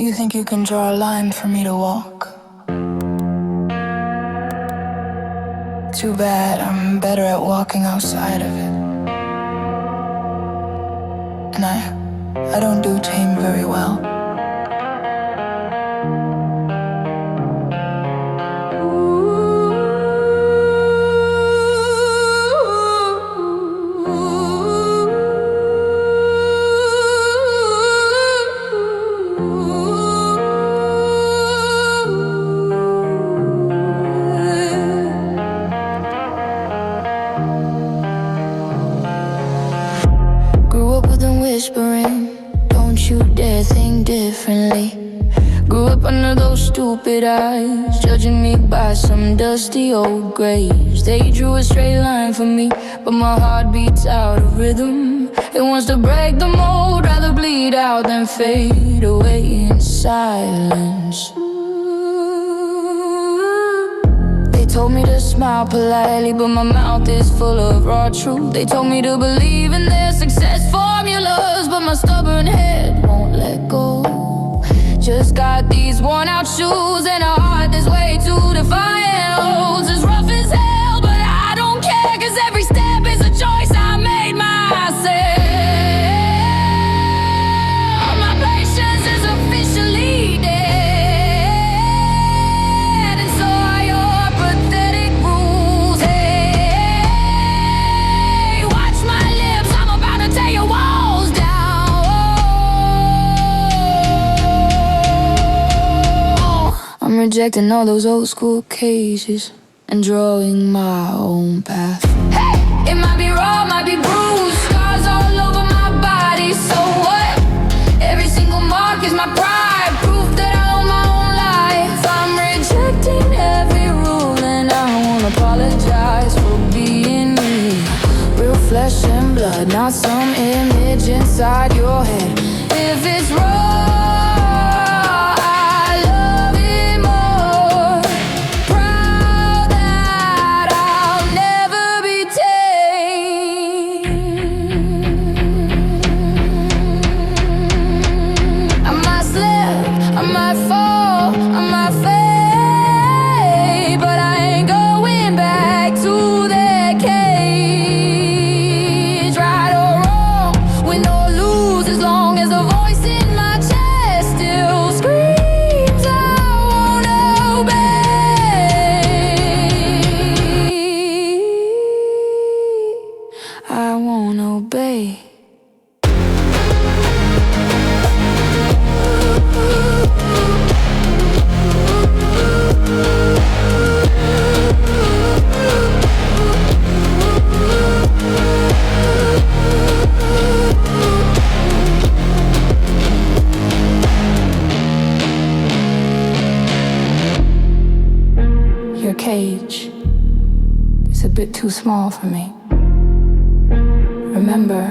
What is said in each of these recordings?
You think you can draw a line for me to walk? Too bad, I'm better at walking outside of it. And I don't do tame very well. Stupid eyes judging me by some dusty old graves. They drew a straight line for me, but my heart beats out of rhythm. It wants to break the mold, rather bleed out than fade away in silence. They told me to smile politely, but my mouth is full of raw truth. They told me to believe in their success formulas, but my stubborn head won't let go. Just got these worn out shoes and a heart that's way too defiant. Holds as rough as hell, but I don't care, 'cause every step is a choice I made myself. My patience is officially dead, and so are your pathetic rules. Hey, watch my lips, I'm about to tear your walls down. I'm rejecting all those old school cages and drawing my own path. Hey! It might be raw, might be bruised, scars all over my body, so what? Every single mark is my pride, proof that I own my own life. I'm rejecting every rule and I won't apologize for being me. Real flesh and blood, not some image inside your head. If it's raw, too small for me. Remember,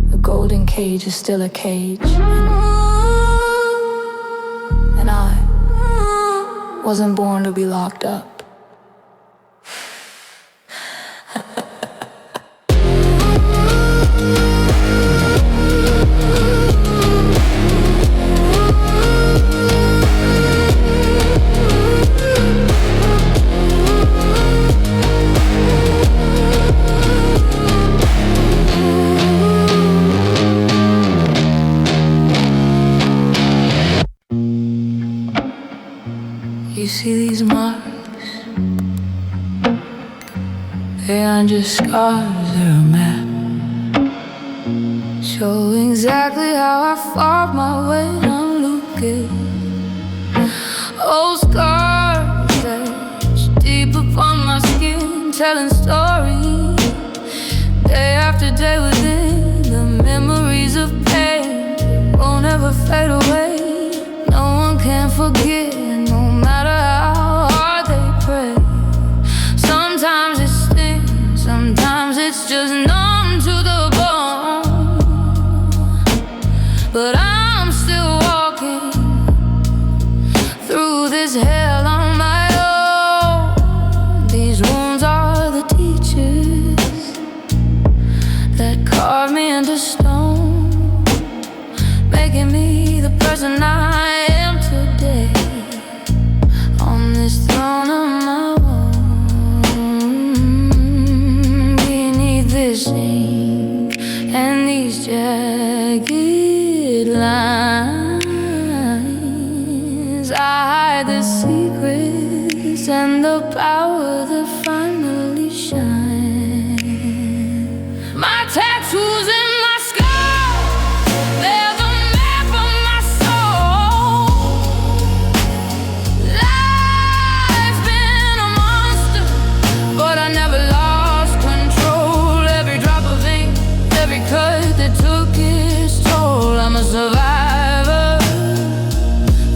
the golden cage is still a cage, and I wasn't born to be locked up. See these marks, they aren't just scars, they're a map. Show exactly how I fought my way, I'm looking. Old scars etched deep upon my skin, telling stories day after day within. The memories of pain won't ever fade away. No one can forget, no matter how hard they pray. Sometimes it stings, sometimes it's just numb to the bone. But I'm still walking through this hell on my own. These wounds are the teachers that carved me into stone, making me the hide the secrets and the power that finally shine. My tattoos and my scars, they're the map of my soul. Life's been a monster, but I never lost control. Every drop of ink, every cut that took its toll. I'm a survivor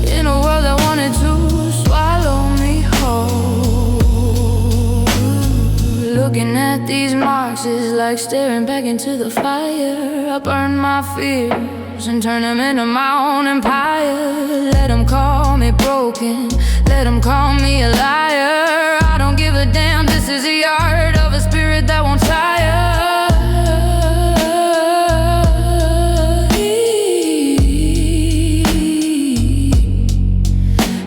in a world that wanted to swallow me whole. Looking at these marks is like staring back into the fire. I burn my fears and turn them into my own empire. Let them call me broken, let them call me a liar. I don't give a damn, this is the art of a spirit that won't tire.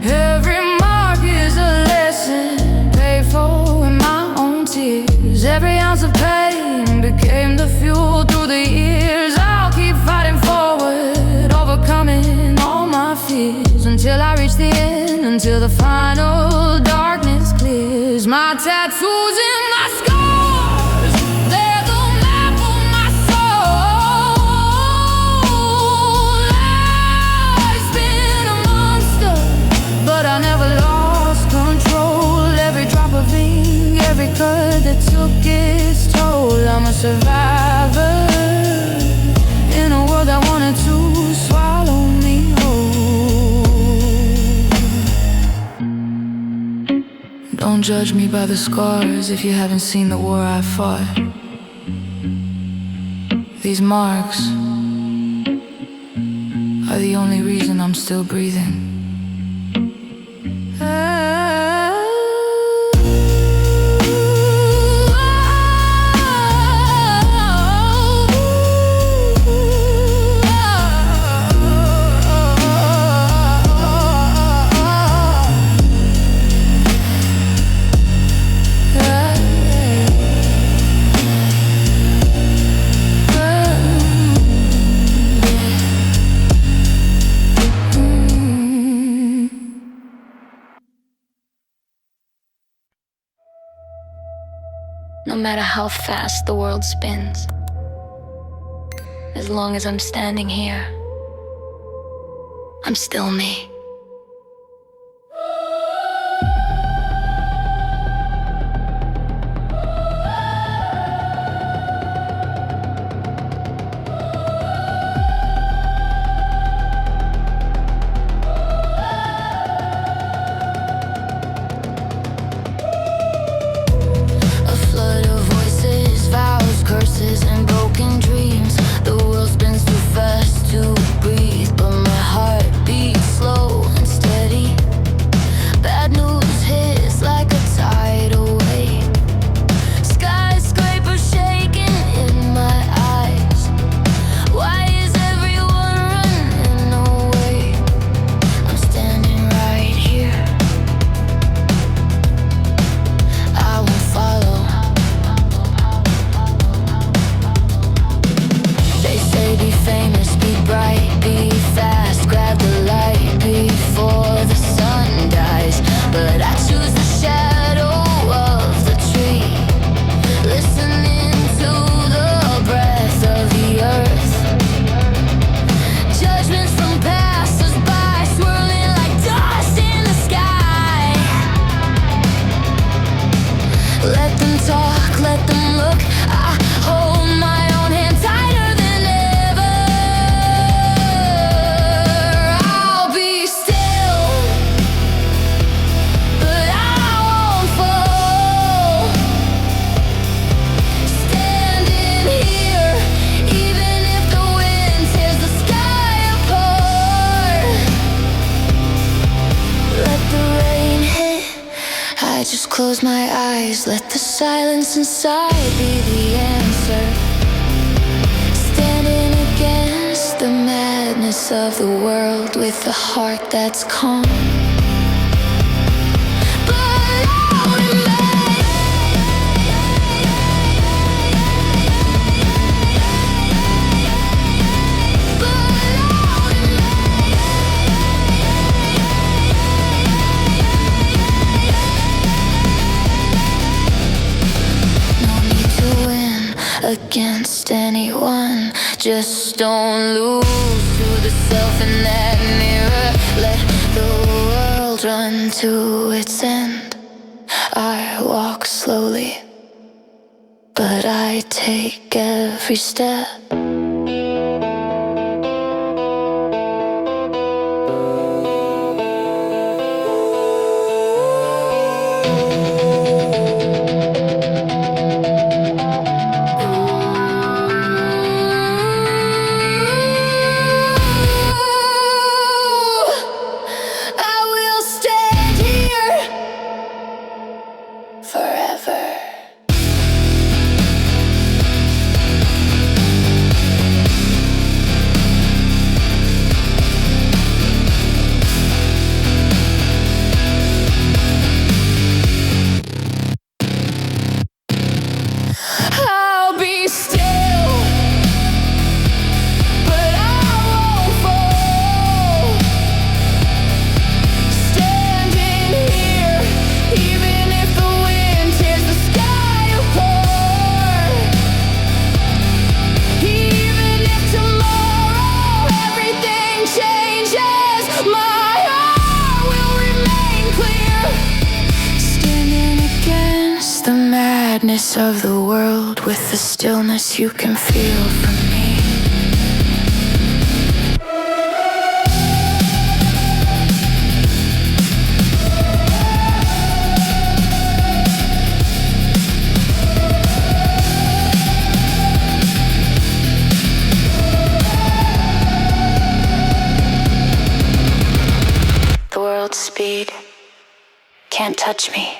Every mark is a lesson paid for with my own tears. Every ounce of pain became the fuel through the years. I'll keep fighting forward, overcoming all my fears, until I reach the end, until the final darkness clears. My tattoos and my scars, they're the map of my soul. Life's been a monster, but I never lost control. Every drop of ink, every cut that took its toll. I'm a survivor in a world that wanted to swallow me whole. Don't judge me by the scars if you haven't seen the war I fought. These marks are the only reason I'm still breathing. No matter how fast the world spins, as long as I'm standing here, I'm still me. And broken dreams. The world spins too fast to breathe, but my heart beats slow and steady. Bad news hits like a tidal wave. Skyscraper shaking in my eyes. Why is everyone running away? I'm standing right here. I won't follow. Be famous, be bright, be fast. Grab the light before the sun dies. But I choose the shadow of the tree, listening to the breath of the earth. Judgments from passers-by, swirling like dust in the sky. Let them talk, let them look. I hold my own hand tighter than ever. I'll be still, but I won't fall. Standing here, even if the wind tears the sky apart. Let the rain hit, I just close my eyes. Let the silence inside be the answer. Standing against the madness of the world with a heart that's calm. But I'll remain. But I'll remain. Just don't lose to the self in that mirror. Let the world run to its end. I walk slowly, but I take every step. Of the world with the stillness you can feel from me. The world's speed can't touch me.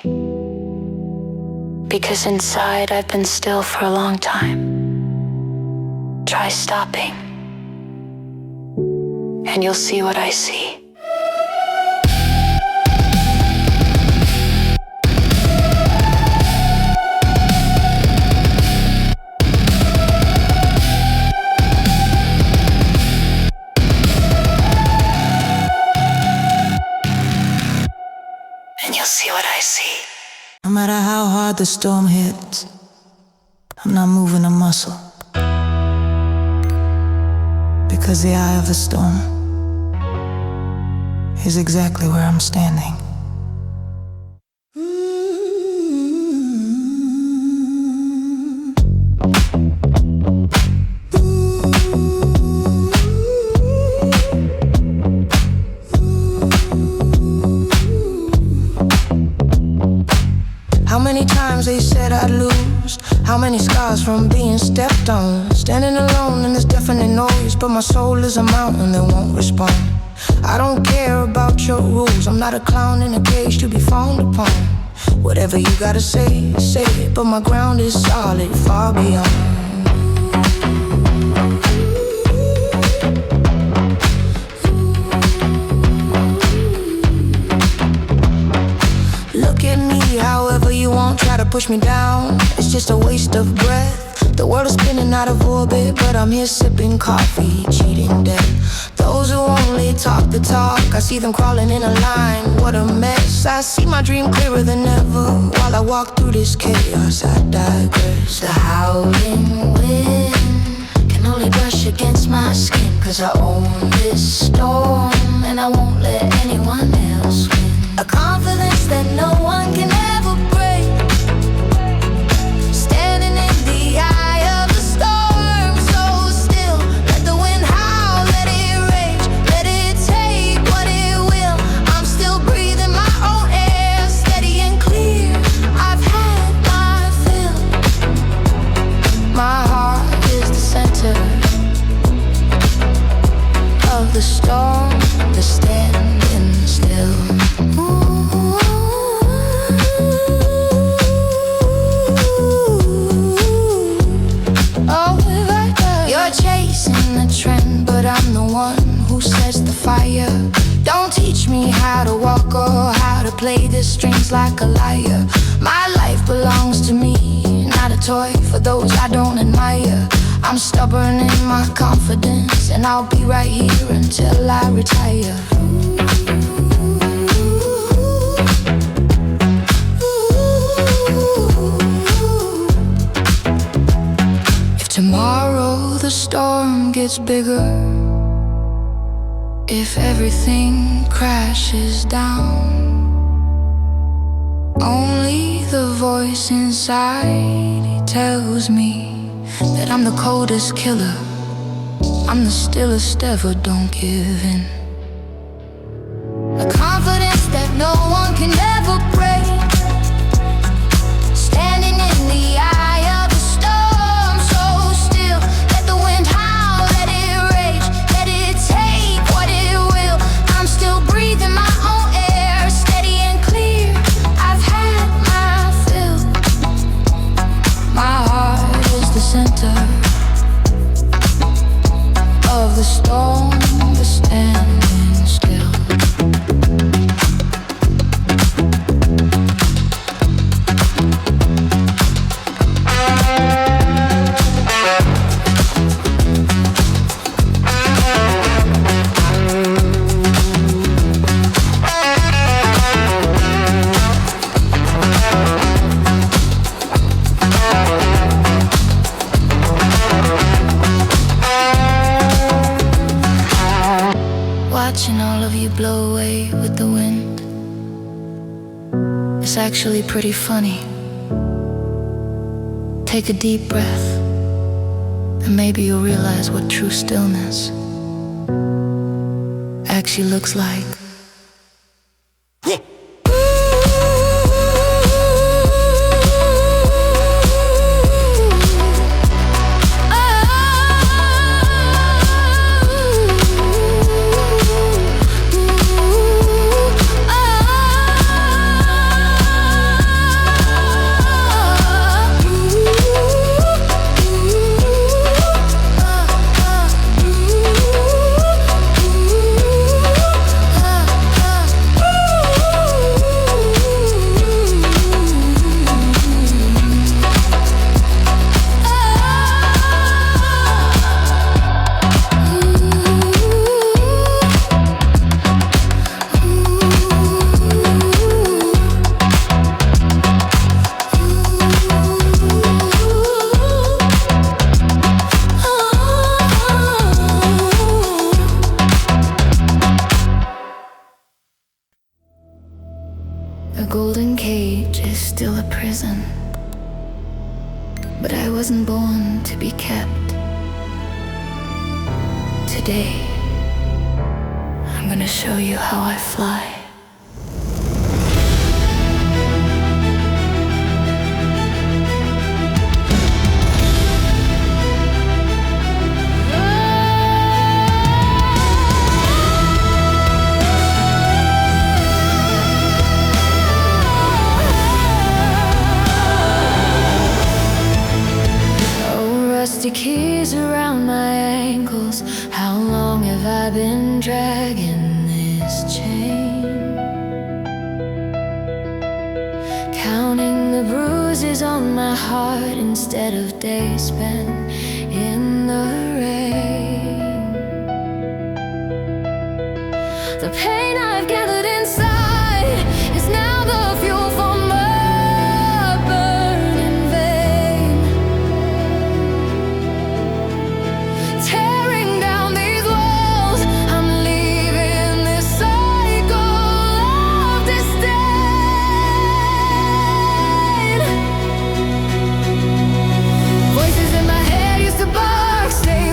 Because inside I've been still for a long time. Try stopping, and you'll see what I see. And you'll see what I see. No matter how hard the storm hits, I'm not moving a muscle. Because the eye of the storm is exactly where I'm standing. How many times they said I'd lose? How many scars from being stepped on? Standing alone in this deafening noise, but my soul is a mountain that won't respond. I don't care about your rules. I'm not a clown in a cage to be fawned upon. Whatever you gotta say, say it, but my ground is solid, far beyond. Look at me however you want, try to push me down. It's just a waste of breath. The world is spinning out of orbit, but I'm here sipping coffee, cheating death. Those who only talk the talk, I see them crawling in a line. What a mess. I see my dream clearer than ever. While I walk through this chaos, I digress. The howling wind can only brush against my skin, 'cause I own this storm, and I won't let anyone else win. A confidence that no one can ever break. Standing in the eye of the storm, so still. Let the wind howl, let it rage, let it take what it will. I'm still breathing my own air, steady and clear. I've had my fill. My heart is the center of the storm, the standing still. You're chasing the trend, but I'm the one who sets the fire. Don't teach me how to walk or how to play the strings like a lyre. My life belongs to me, not a toy for those I don't admire. I'm stubborn in my confidence, and I'll be right here until I retire. Tomorrow the storm gets bigger if everything crashes down. Only the voice inside tells me that I'm the coldest killer, I'm the stillest ever, don't give in. A confidence that no one can ever break, standing in the eye of the storm, so still. Let the wind howl, let it rage, let it take what it will. I'm still breathing my own air, steady and clear. I've had my fill. My heart is the center of the storm, the standing still. Watching all of you blow away with the wind, it's actually pretty funny. Take a deep breath, and maybe you'll realize what true stillness actually looks like. A golden cage is still a prison, but I wasn't born to be kept. Today, I'm gonna show you how I fly. Keys around my ankles, how long have I been dragging this chain? Counting the bruises on my heart instead of days spent in the rain. The pain I've gathered inside is now the fuel for my burning vein. Tearing down these walls, I'm leaving this cycle of disdain. Voices in my head used to bark, stay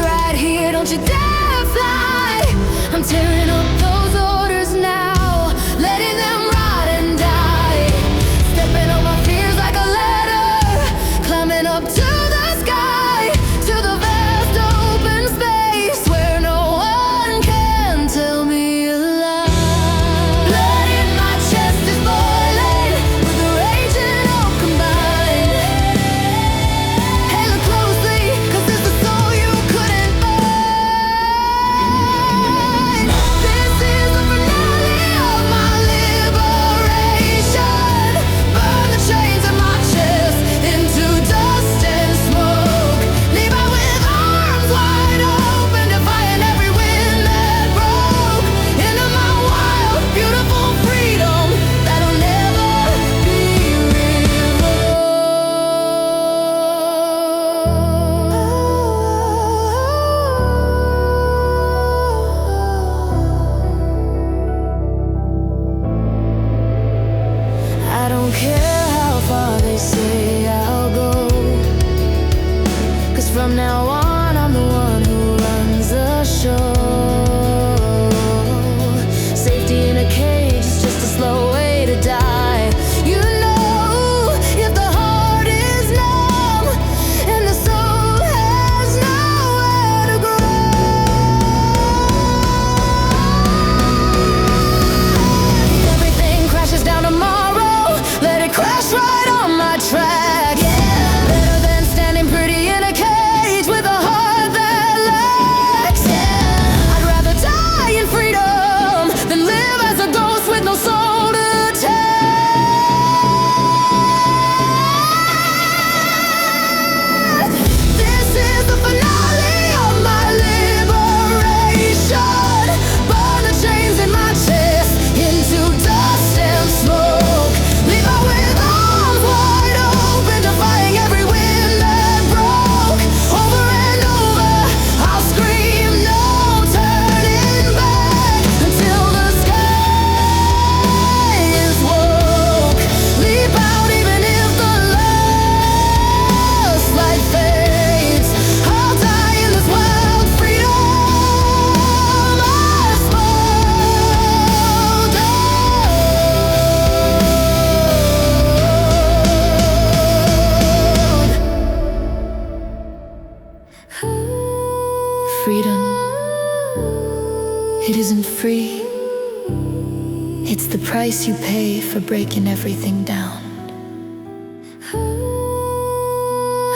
It's the price you pay for breaking everything down.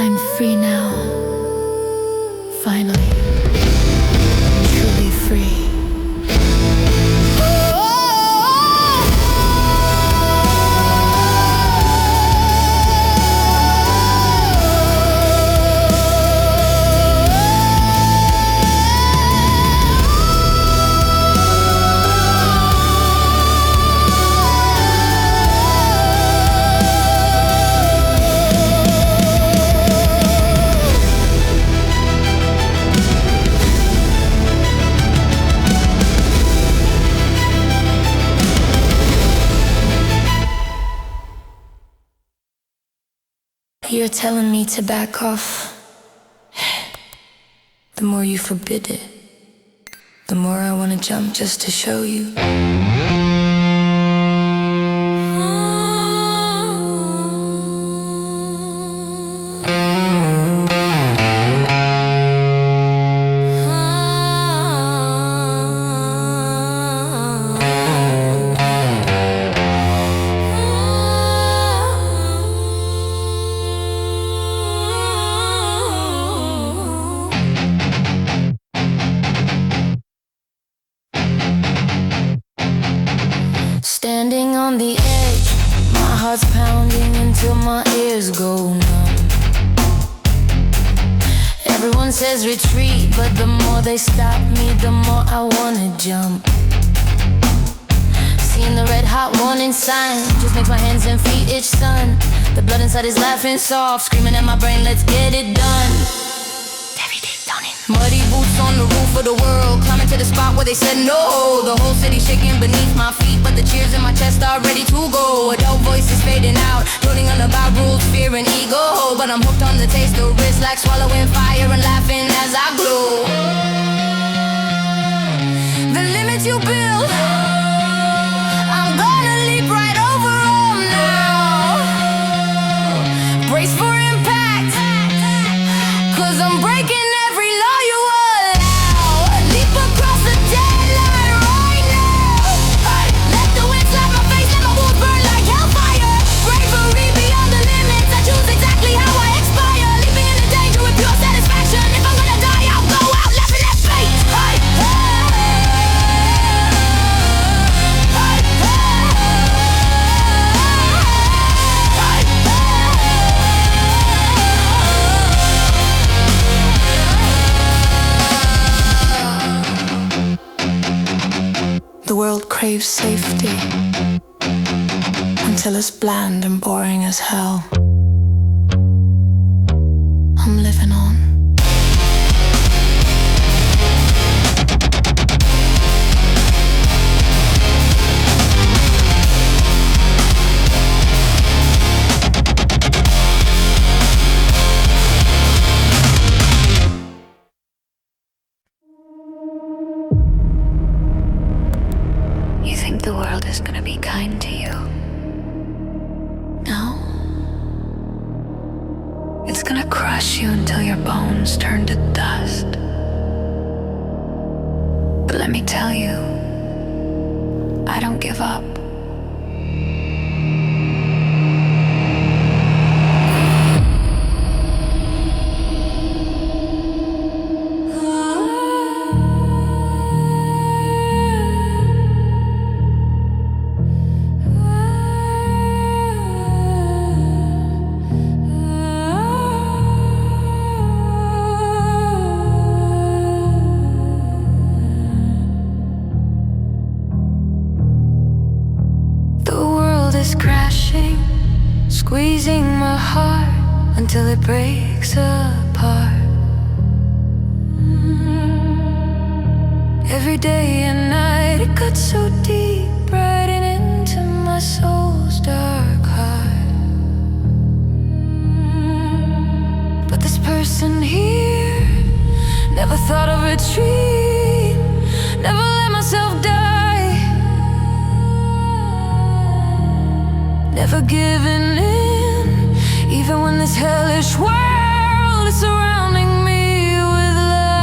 I'm free now, finally, truly free. You're telling me to back off. The more you forbid it, the more I want to jump just to show you. Standing on the edge, my heart's pounding until my ears go numb. Everyone says retreat, but the more they stop me, the more I wanna jump. Seeing the red hot warning sign just makes my hands and feet itch, son. The blood inside is laughing soft, screaming at my brain, let's get it done. Muddy boots on the roof of the world, climbing to the spot where they said no. The whole city shaking beneath my feet, but the cheers in my chest are ready to go. Adult voices fading out, droning on about rules, fear and ego. But I'm hooked on the taste of risk, like swallowing fire and laughing as I glow. The limits you build, I'm gonna leap right over them now. Brace for impact, 'cause I'm breaking every law you allow. Leap across the deadline right now. Let the wind slap my face, let my wounds burn like hellfire. Bravery beyond the limits, I choose exactly how I expire. Leaping into danger with pure satisfaction. If I'm gonna die, I'll go out laughing at fate. The world craves safety until it's bland and boring as hell. I'm living on. You think the world is gonna be kind to you? No. It's gonna crush you until your bones turn to dust. But let me tell you, I don't give up. Crashing, squeezing my heart until it breaks apart. Every day and night it cuts so deep, right into my soul's dark heart. But this person here never thought of retreat, never let myself die. Never giving in, even when this hellish world is surrounding me with lies.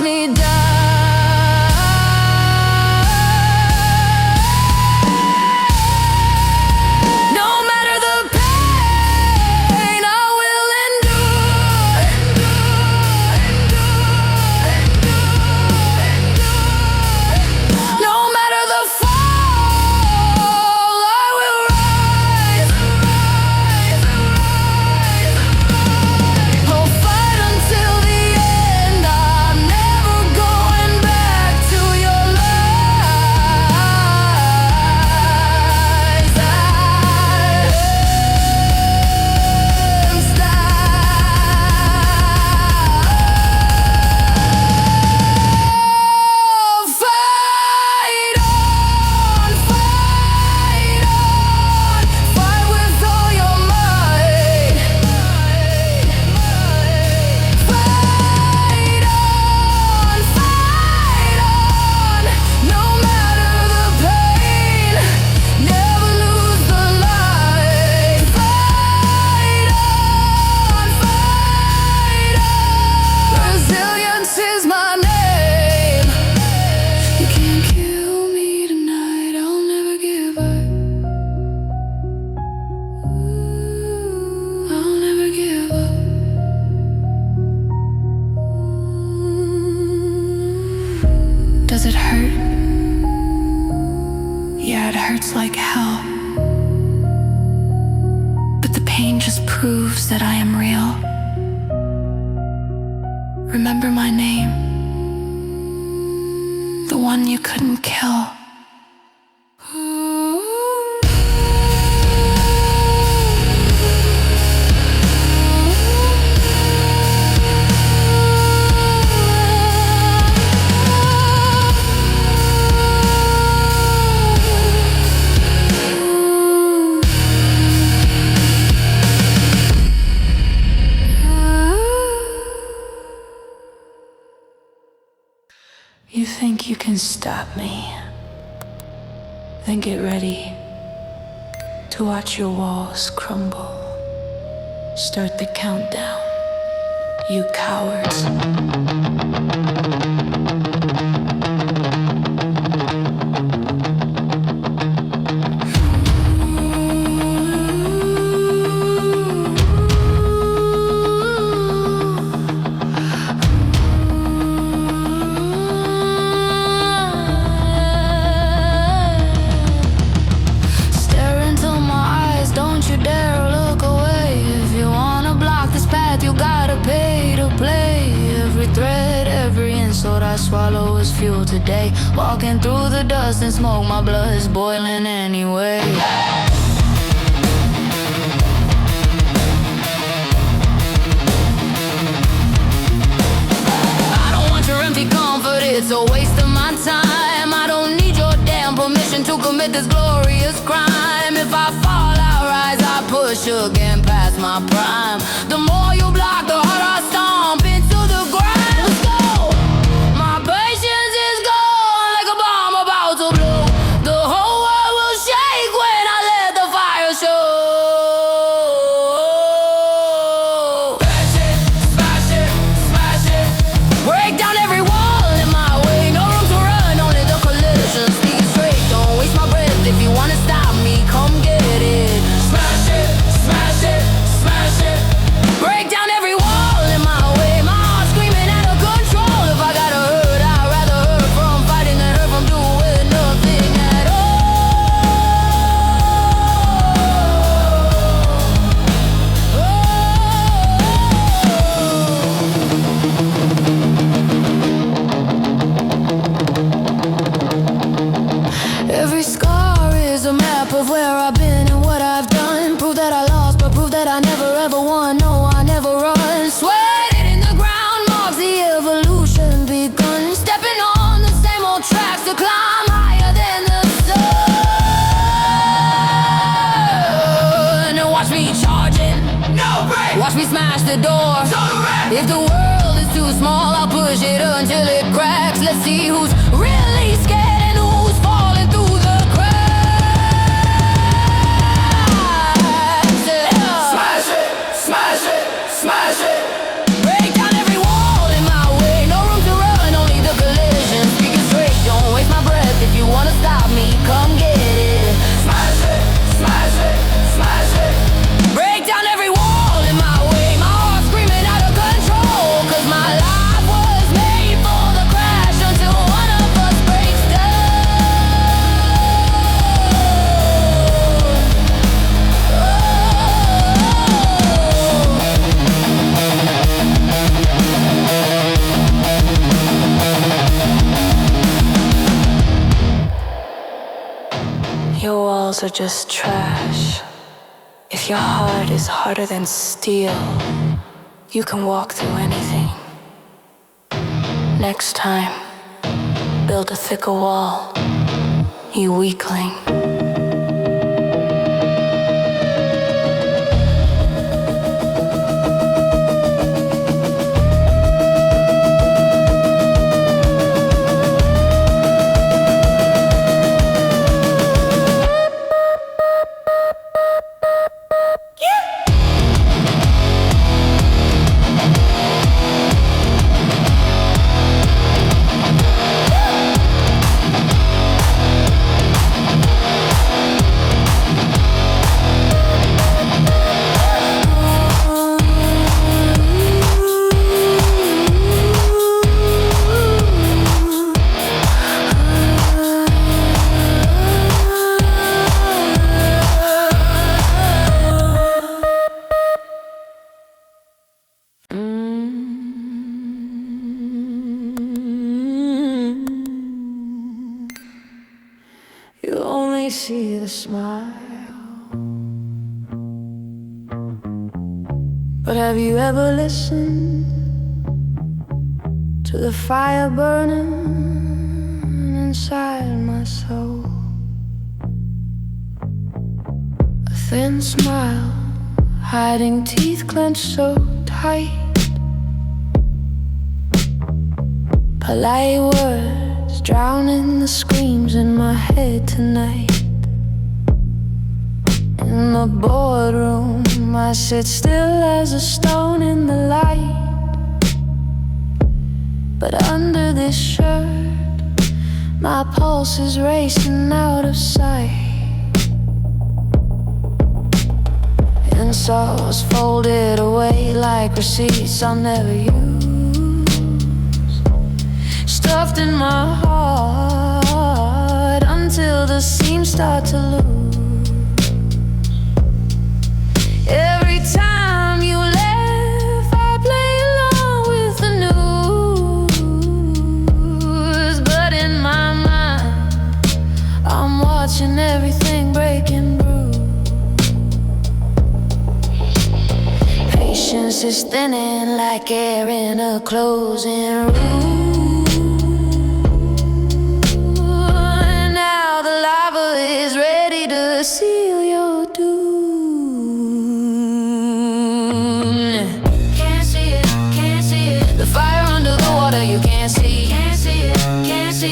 me down. Does it hurt? Yeah, it hurts like hell. But the pain just proves that I am real. Remember my name, the one you couldn't kill. You think you can stop me? Then get ready to watch your walls crumble. Start the countdown, you cowards. I swallow as fuel today. Walking through the dust and smoke, my blood is boiling anyway. I don't want your empty comfort, it's a waste of my time. I don't need your damn permission to commit this glorious crime. If I fall, I rise, I push again past my prime. The more you block, the harder I stomp into the ground. Let's go! Patience is gone like a bomb about to blow. The whole world will shake when I let the fire show. Smash it, smash it, smash it. Break down every wall in my way. No room to run, only the collision. Speed straight, don't waste my breath. If you wanna stop me, come get it. Smash it, smash it, smash it. Break down every wall in my way. My heart screaming out of control. If I gotta hurt, every scar is a map of where I've been and what I've done. Prove that I lost, but prove that I never ever won. No, I never run. Sweated in the ground marks the evolution begun. Stepping on the same old tracks to climb higher than the sun. Watch me charging, no break. Watch me smash the door. If the world is too small, I'll push it until it cracks. Let's see who's really scared. Smash it, smash it. Break down every wall in my way. No room to run, only walls are just trash. If your heart is harder than steel, you can walk through anything. Next time, build a thicker wall, you weakling. See the smile, but have you ever listened to the fire burning inside my soul? A thin smile, hiding teeth clenched so tight. Polite words drowning the screams in my head tonight. In the boardroom, I sit still as a stone in the light. But under this shirt, my pulse is racing out of sight. Insults folded away like receipts I'll never use, stuffed in my heart until the seams start to lose. Every time you laugh, I play along with the news. But in my mind, I'm watching everything break and bruise. Patience is thinning like air in a closing room. And now the lava is ready to seal your doom. You can't see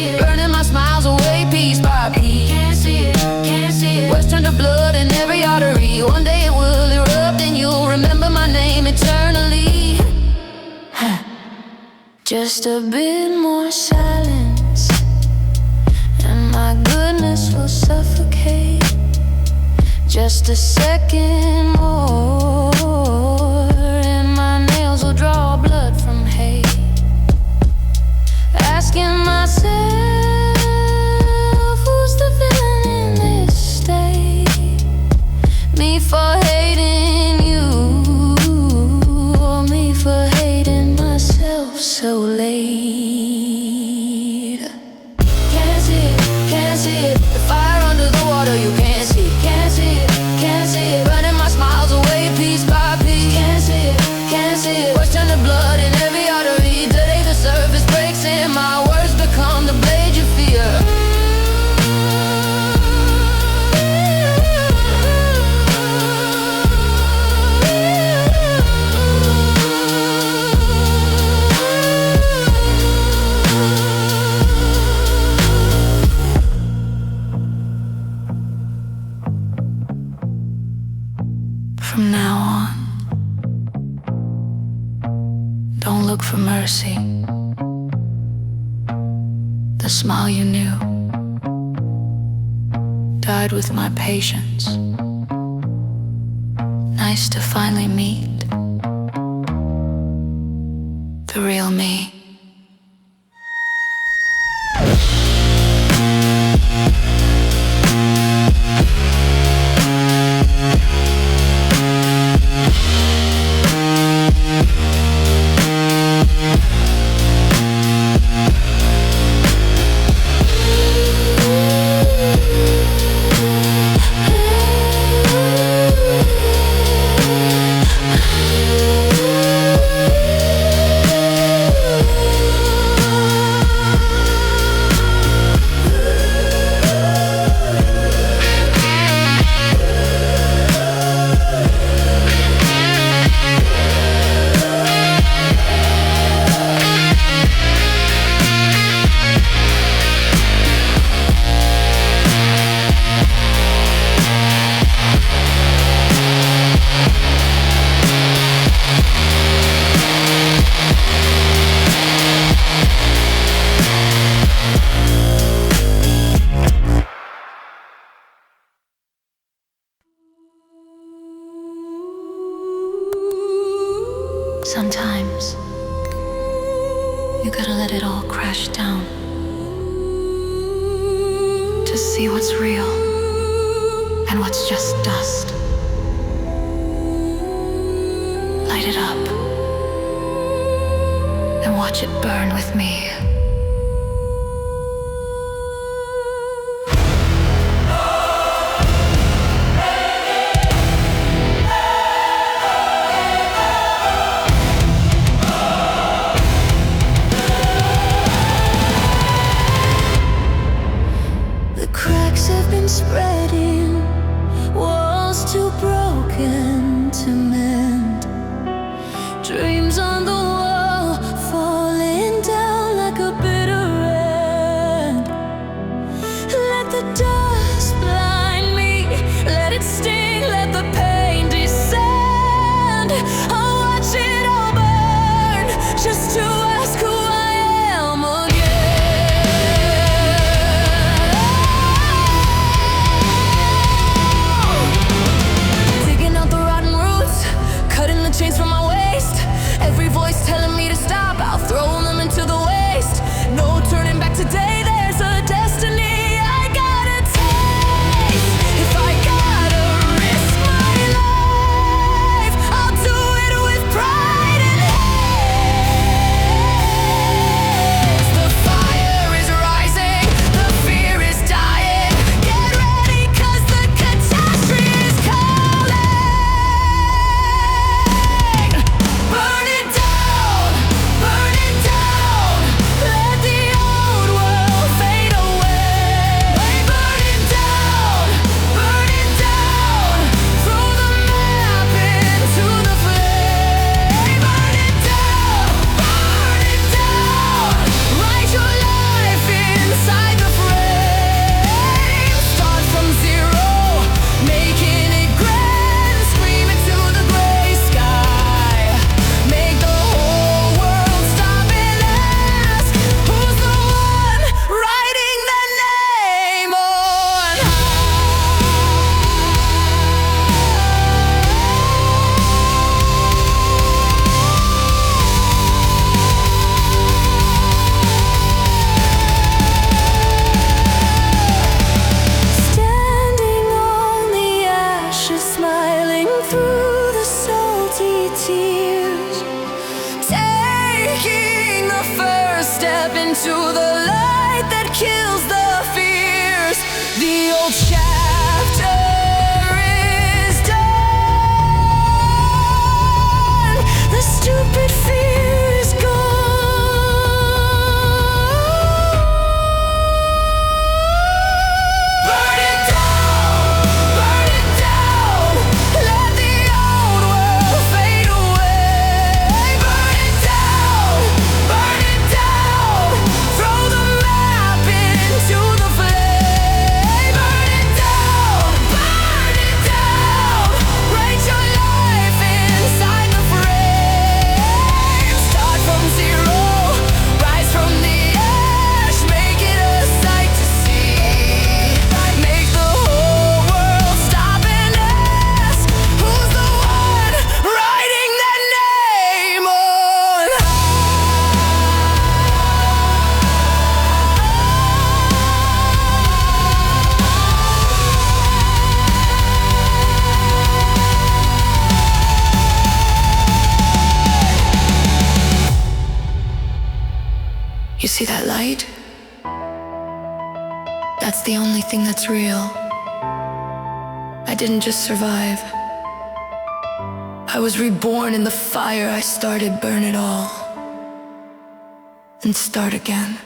it, burning my smiles away piece by piece. Can't see it, Western to blood in every artery. One day it will erupt and you'll remember my name eternally. Just a bit more silence, and my goodness will suffocate. Just a second more, and my nails will draw blood from hate. Asking myself, who's the villain in this state? Me for hating you, or me for hating myself so late? Can't see it, the fire under the water you can't see. Can't see it, burning my smiles away piece by piece. Can't see it, question the blood in every artery. Today the surface breaks and my words become the blade you fear. From now on, don't look for mercy. The smile you knew died with my patience. Nice to finally meet the real me. sometimes you gotta let it all crash down to see what's real and what's just dust. Light it up and watch it burn with me. Spreading, walls too broken to mend. Dreams on the wall, falling down like a bitter end. Let the dust blind me, let it sting, let the pain descend. I'll watch it all burn, just to ask who I am again. Chains from my waist, every voice telling me to stop, I'll throw them into the waste. No turning back today, there's a destiny I gotta taste. If I gotta risk my life, I'll do it with pride and haste. The fire is rising, the fear is dying. Get ready, 'cause the catastrophe is calling. Burn it down, let the old world fade away. Burn it down, throw the map into the flame. Burn it down, write your life inside the frame. Start from zero, making it grand, scream into the gray sky. Make the whole world stop and ask, who's the one writing the name on Standing on the ashes, smiling through the salty tears. Taking the first step into the light that kills the fears. The old chapter is done. The stupid fear is gone. Burn it down, let the old world fade away. Burn it down, throw the map into the flame. Burn it down, write your life inside the frame. Start from zero, rise from the ash, make it a sight to see. Make the whole world stop and ask, who's the one writing that name on You see that light? That's the only thing that's real. I didn't just survive. I was reborn in the fire. I started burn it all and start again.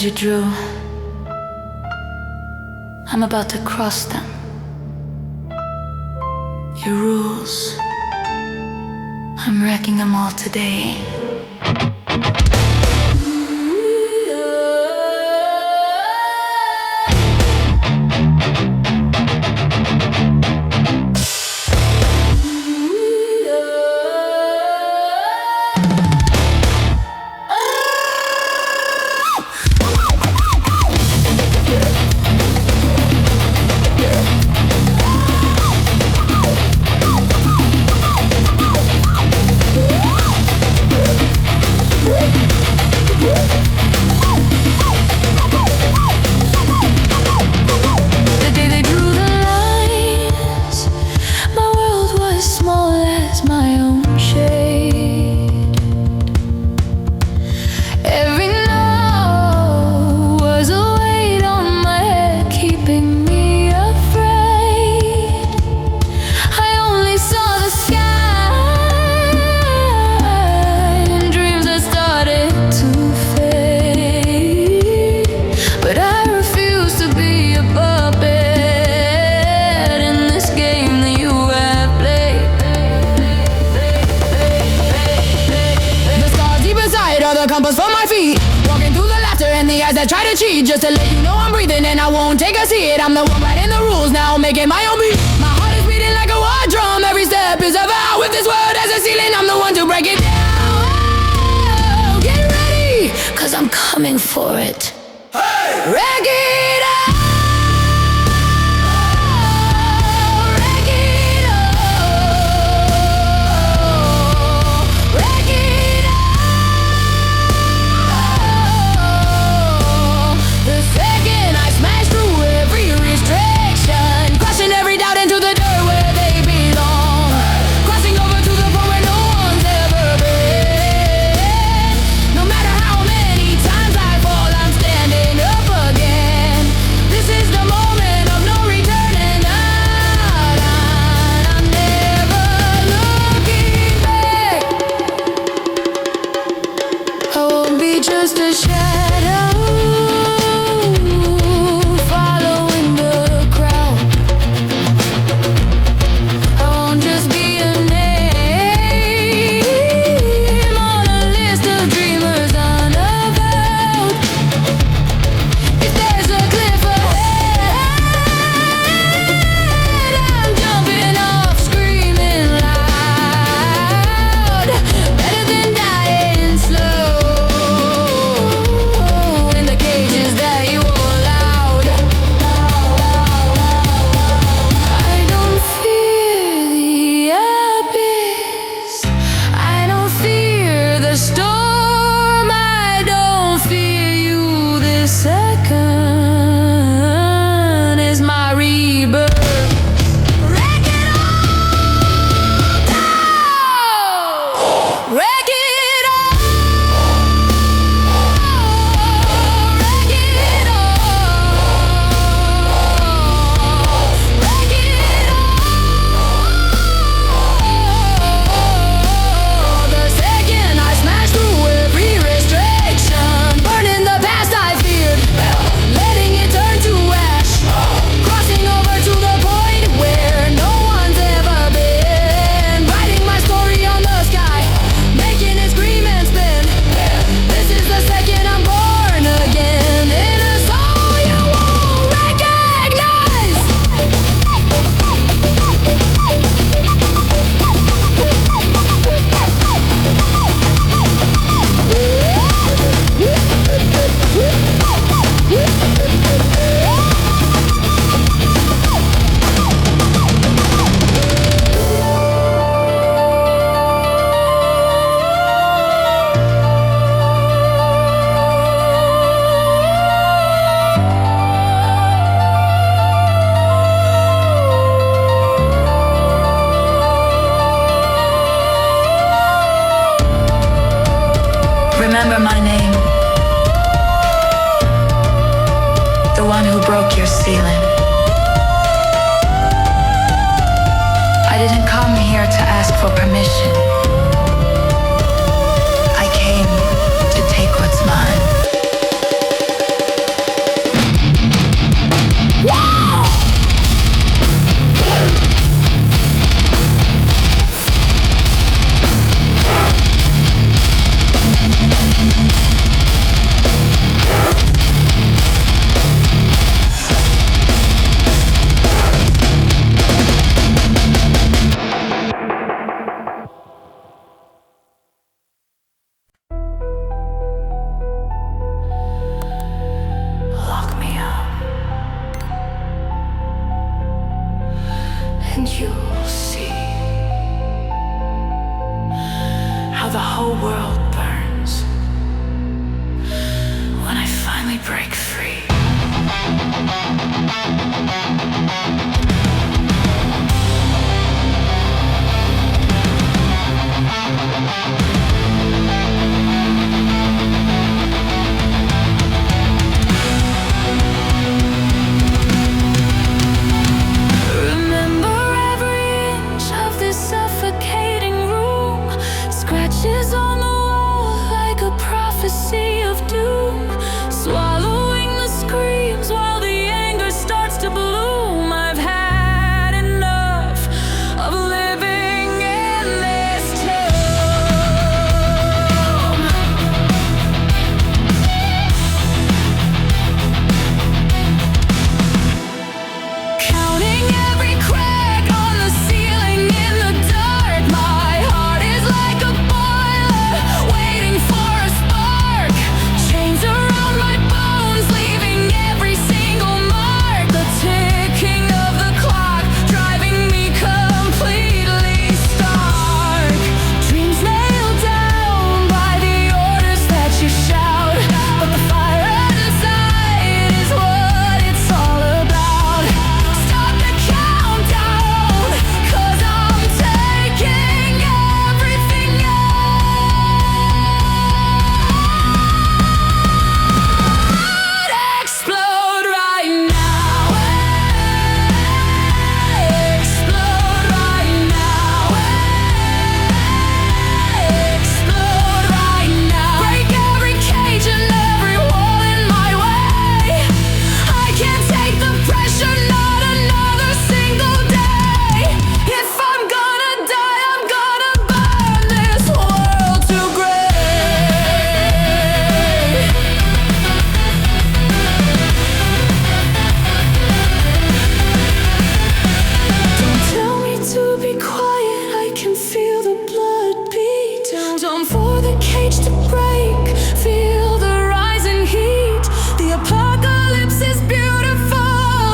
lines you drew, I'm about to cross them. Your rules, I'm wrecking them all today. Just to let you know I'm breathing and I won't take a seat. I'm the one writing the rules now, making my own beat. My heart is beating like a war drum. Every step is a vow. If this world has a ceiling, I'm the one to break it down. Oh, get ready, cause I'm coming for it. Hey! Wreck it up! Remember my name. The one who broke your ceiling. I didn't come here to ask for permission. I came to take what's mine. world burns when I finally break free. Prophecy of doom, swallowing the screams while the anger starts to bloom. I've had enough of living in this tomb. Counting every crack on the ceiling in the dark. My heart is like a boiler waiting for chains around my bones, leaving every single mark. The ticking of the clock, driving me completely stark. Dreams nailed down by the orders that you shout, but the fire inside is what it's all about. Stop the countdown, 'cause I'm taking everything Explode right now. Explode right now. Explode right now. Break every cage and every wall in my way. I can't take the pressure, not another single day. If I'm gonna die, I'm gonna burn this world to gray. Don't tell me to be quiet, I can feel the blood beat. Don't for the cage to break, feel the rising heat. The apocalypse is beautiful,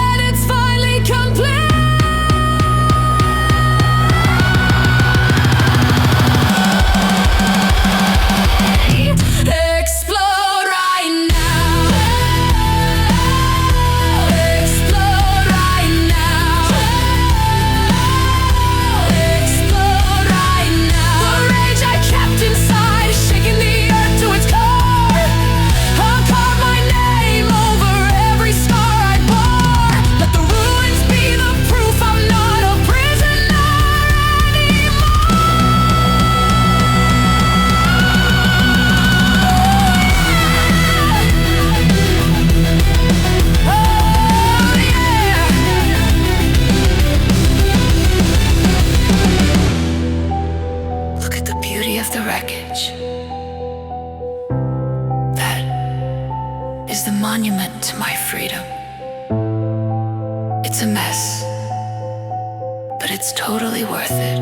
and it's finally complete. Explode right now. Explode right now. Explode right now. The rage I kept inside is shaking the earth to its core. I'll carve my name over every scar I bore. Let the ruins be the proof I'm not a prisoner Oh yeah. Look at the beauty of the wreckage. That is the monument to my freedom. It's a mess, but it's totally worth it.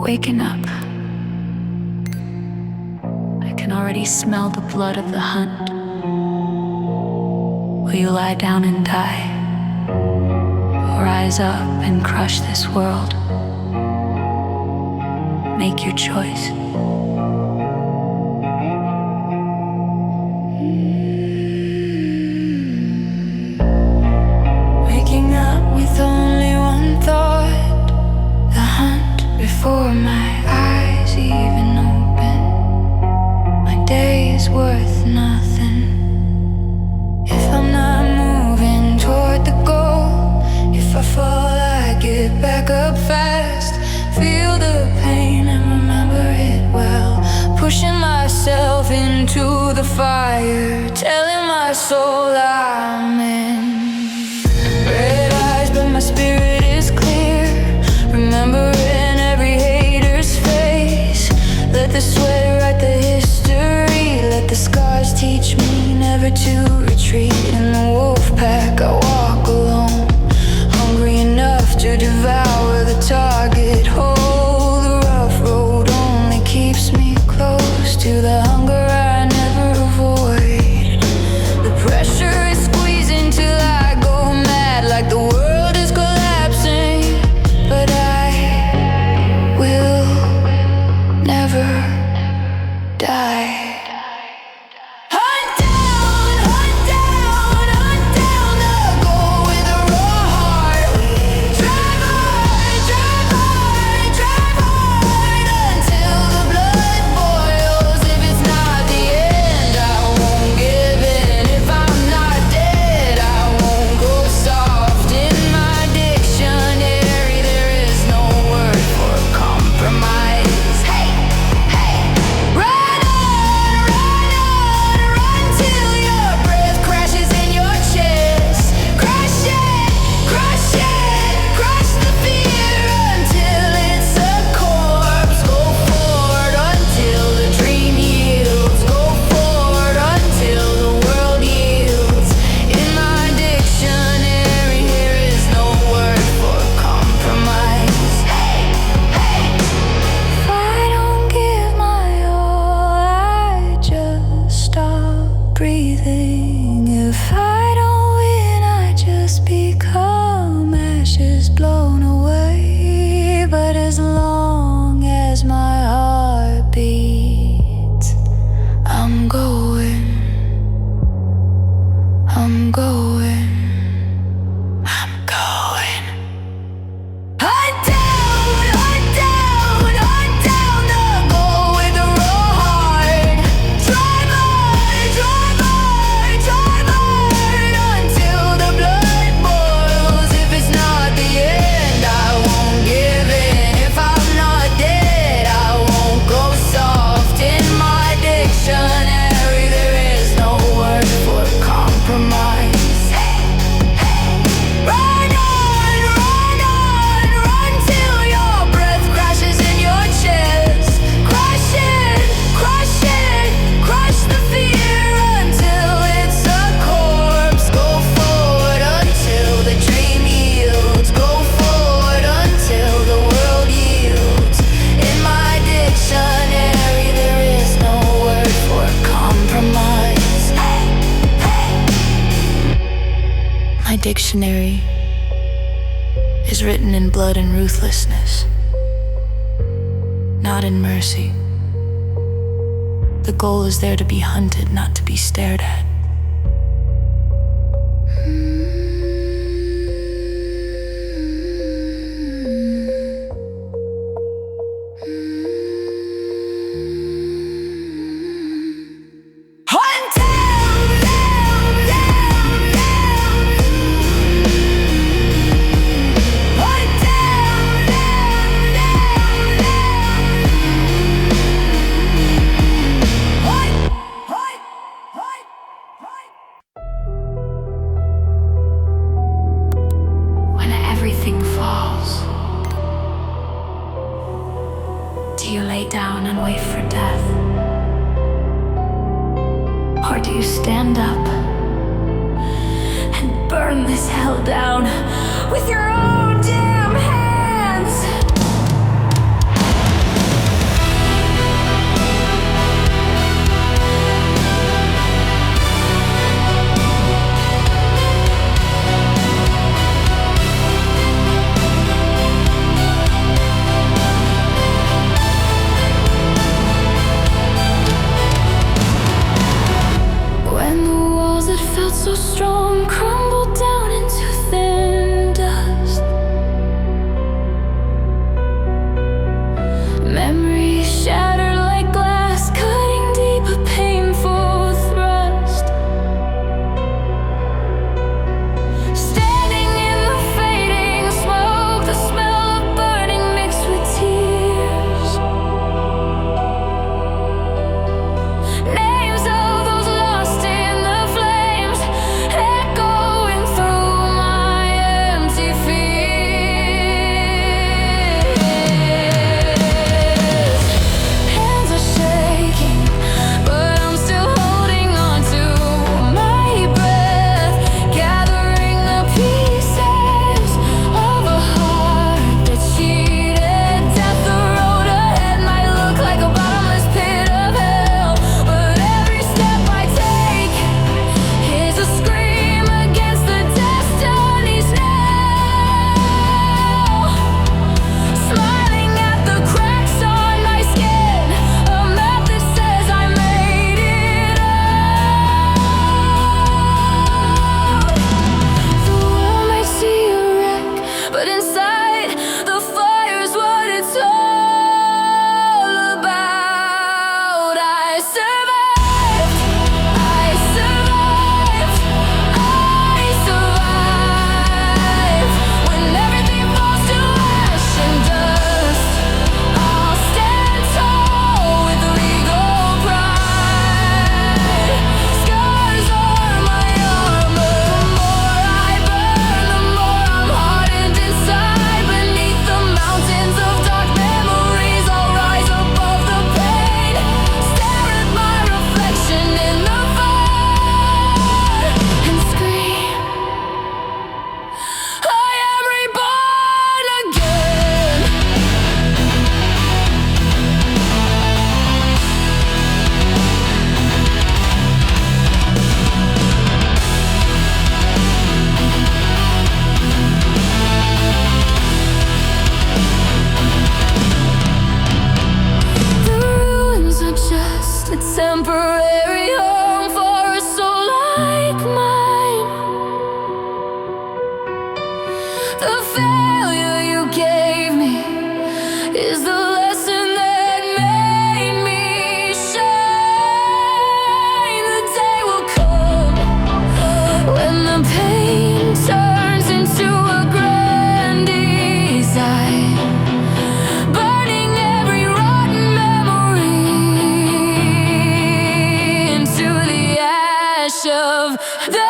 Waking up, I can already smell the blood of the hunt. Will you lie down and die, or rise up and crush this world? Make your choice. Waking up with only one thought, the hunt before my eyes even open. My day is worth nothing. soul I'm in. Red eyes, but my spirit is clear. Remembering every hater's face. Let the sweat write the history. Let the scars teach me never to retreat. In the wolf pack I walk alone, hungry enough to devour the target whole. The rough road only keeps me close to the hunger I never avoid. The pressure is squeezing till I go mad, like the world is collapsing. But I will never die. Dictionary is written in blood and ruthlessness, not in mercy. The goal is there to be hunted, not to be stared at. So strong, crumbled down into thin dust. failure you gave me is the lesson that made me shine. The day will come when the pain turns into a grand design, burning every rotten memory into the ash of the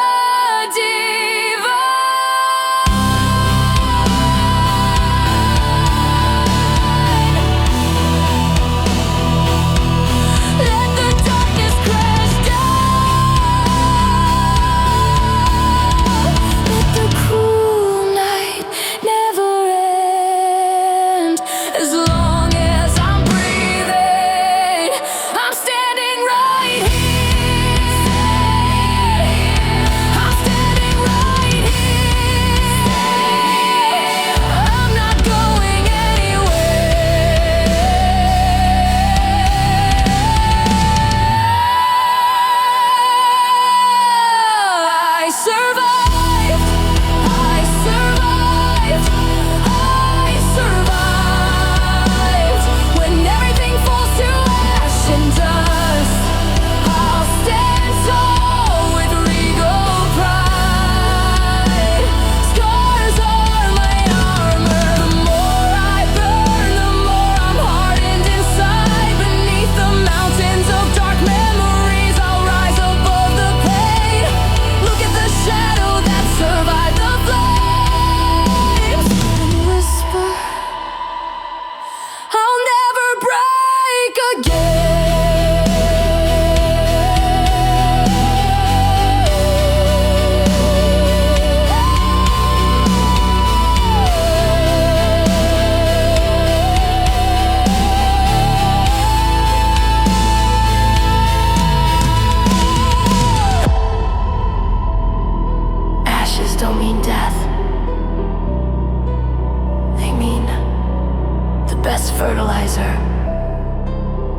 fertilizer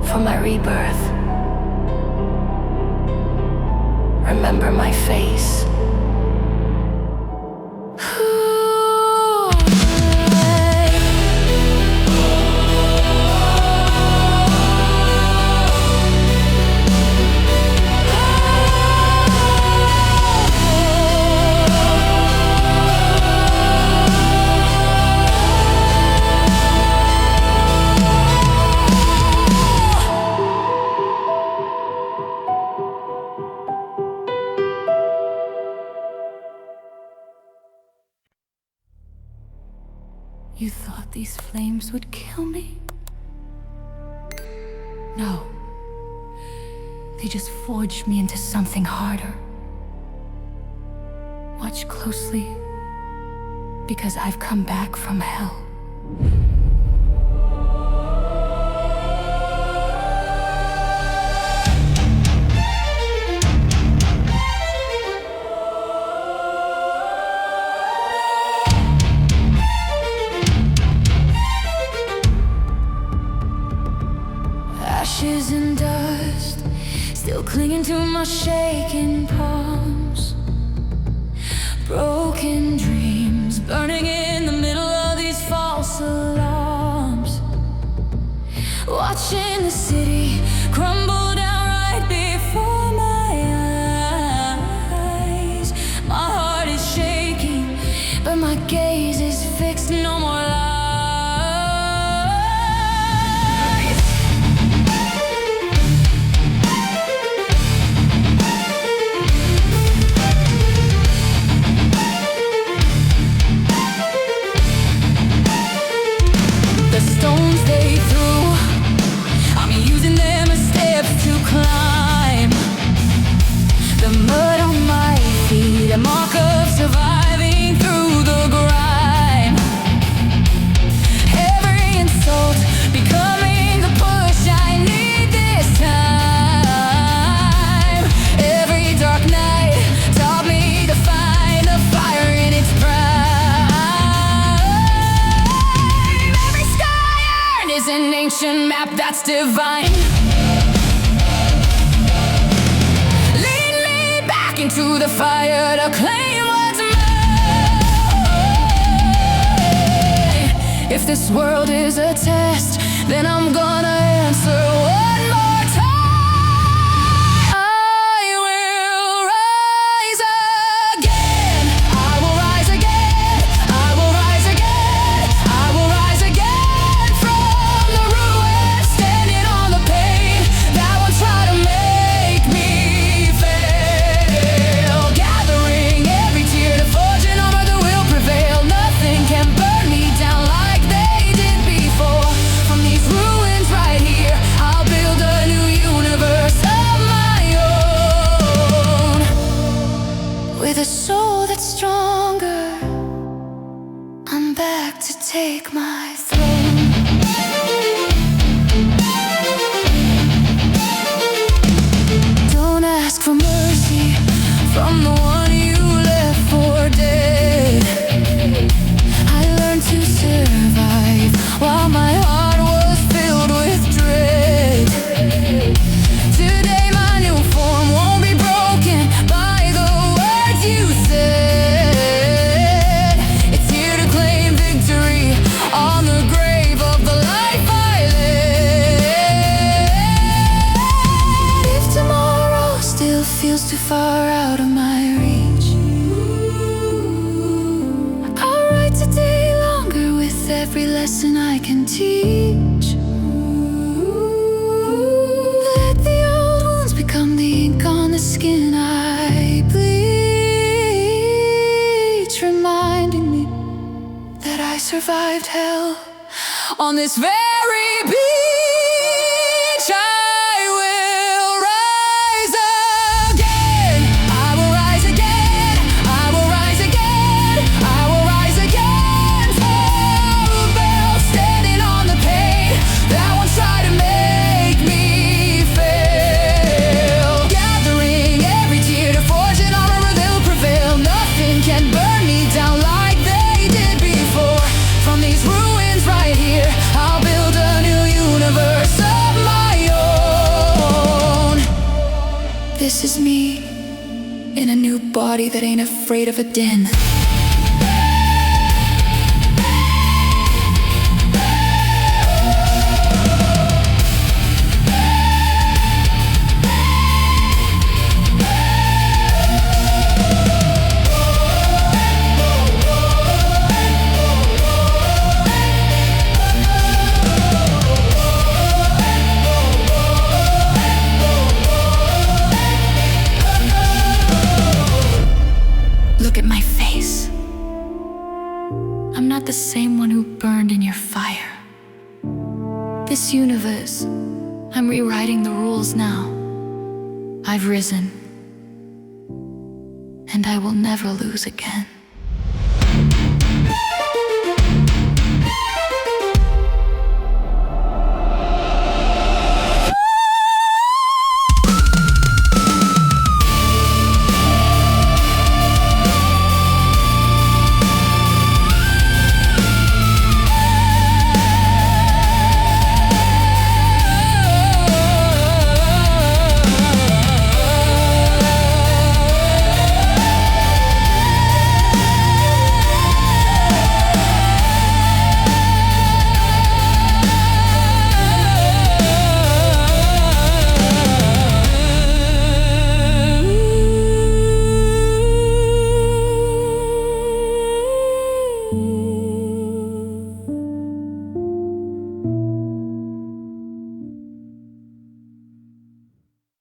for my rebirth. Remember my face. You thought these flames would kill me? No. They just forged me into something harder. Watch closely, because I've come back from hell. Ashes and dust, still clinging to my shaking palms. Broken dreams, burning in the middle of these false alarms. Watching the city crumble down right before my eyes. My heart is shaking, but my gaze is fixed, no more lies. Stones they threw, I'm using them as steps to climb. The mud on my feet, a mark of surviving through the grime. Every insult becoming the push I need this time. Every dark night taught me to find the fire in its prime. Is an ancient map that's divine. Lead me back into the fire to claim what's mine. If this world is a test, then I'm gonna answer one more time. I will rise again. I will rise again. I will rise again. I will rise again from the ruins, standing on the pain that once tried to make me fail. Gathering every tear to forge an armor that will prevail. Nothing can burn me down like they did before. From these ruins right here, I'll build a new universe of my own. With a soul that's stronger, I'm back to take my throne. Don't ask for mercy from the one you left for dead. I learned to survive while my heart was filled with dread. Today my new form won't be broken by the words you said. It's here to claim victory on the grave of the life I led. If tomorrow still feels too far out of my reach, I'll write today longer with every lesson I can teach. Let the old wounds become the ink on the skin I bleach, reminding me that I survived hell on this very beach. I will rise again. I will rise again. I will rise again. I will rise again. Bell standing on the pain that once tried to make me fail. Gathering every tear to forge an armor that'll prevail. Nothing can burn me down like they did before. From these ruins right here, I'll build a new universe of my own. This is me in a new body that ain't afraid of a den. Look at my face. I'm not the same one who burned in your fire. This universe, I'm rewriting the rules now. I've risen, and I will never lose again.